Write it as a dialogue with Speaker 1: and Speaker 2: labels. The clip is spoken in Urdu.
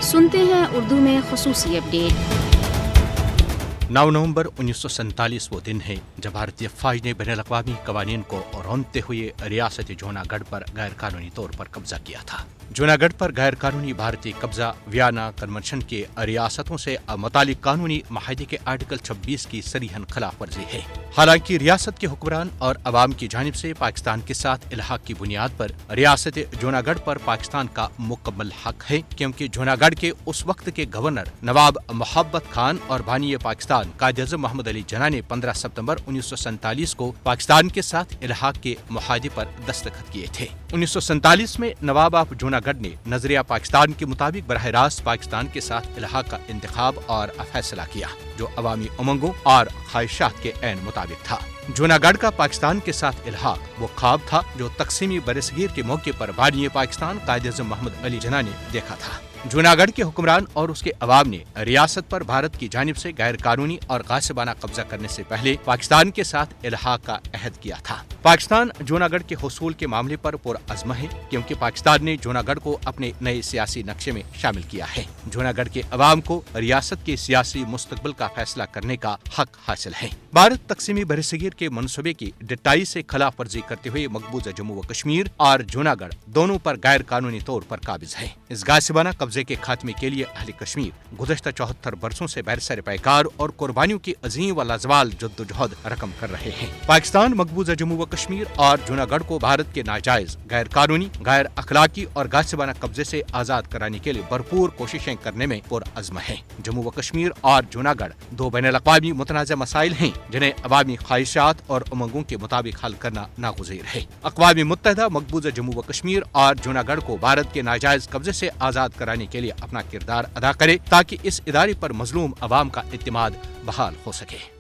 Speaker 1: سنتے ہیں اردو میں خصوصی اپڈیٹ۔
Speaker 2: 9 نومبر 1947 وہ دن ہے جب بھارتی فوج نے بین الاقوامی قوانین کو رونتے ہوئے ریاست جوناگڑھ پر غیر قانونی طور پر قبضہ کیا تھا۔ جوناگڑھ پر غیر قانونی بھارتی قبضہ ویانا کنونشن کے ریاستوں سے متعلق قانونی معاہدے کے آرٹیکل 26 کی صریحاً خلاف ورزی ہے۔ حالانکہ ریاست کے حکمران اور عوام کی جانب سے پاکستان کے ساتھ الحاق کی بنیاد پر ریاست جوناگڑھ پر پاکستان کا مکمل حق ہے، کیونکہ جوناگڑھ کے اس وقت کے گورنر نواب محبت خان اور بانی پاکستان قائد اعظم محمد علی جناح نے 15 ستمبر 1947 کو پاکستان کے ساتھ الحاق کے معاہدے پر دستخط کیے تھے۔ 1947 میں نواب آف جوناگڑھ نے نظریہ پاکستان کے مطابق براہ راست پاکستان کے ساتھ الحاق کا انتخاب اور فیصلہ کیا، جو عوامی امنگوں اور خواہشات کے عین مطابق تھا۔ جوناگڑھ کا پاکستان کے ساتھ الحاق وہ خواب تھا جو تقسیمی برصغیر کے موقع پر بانی پاکستان قائد اعظم محمد علی جناح نے دیکھا تھا۔ جوناگڑھ کے حکمران اور اس کے عوام نے ریاست پر بھارت کی جانب سے غیر قانونی اور غاصبانہ قبضہ کرنے سے پہلے پاکستان کے ساتھ الحاق کا عہد کیا تھا۔ پاکستان جوناگڑھ کے حصول کے معاملے پر پرعزم ہے، کیونکہ پاکستان نے جوناگڑھ کو اپنے نئے سیاسی نقشے میں شامل کیا ہے۔ جوناگڑھ کے عوام کو ریاست کے سیاسی مستقبل کا فیصلہ کرنے کا حق حاصل ہے۔ بھارت تقسیمی برصغیر کے منصوبے کی ڈٹائی سے خلاف ورزی کرتے ہوئے مقبوضہ جموں و کشمیر اور جوناگڑھ دونوں پر غیر قانونی طور پر قابض ہے۔ اس غاصبانہ قبضے کے خاتمے کے لیے اہل کشمیر گزشتہ 74 برسوں سے برسر پیکار اور قربانیوں کی عظیم و لازوال جدوجہد رقم کر رہے ہیں۔ پاکستان مقبوضہ جموں و کشمیر اور جوناگڑھ کو بھارت کے ناجائز، غیر قانونی، غیر اخلاقی اور غاصبانہ قبضے سے آزاد کرانے کے لیے بھرپور کوششیں کرنے میں پرعزم ہے۔ جموں و کشمیر اور جوناگڑھ دو بین الاقوامی متنازع مسائل ہیں جنہیں عوامی خواہشات اور امنگوں کے مطابق حل کرنا ناگزیر ہے۔ اقوام متحدہ مقبوضہ جموں و کشمیر اور جوناگڑھ کو بھارت کے ناجائز قبضے سے آزاد کرانے کے لیے اپنا کردار ادا کرے تاکہ اس ادارے پر مظلوم عوام کا اعتماد بحال ہو سکے۔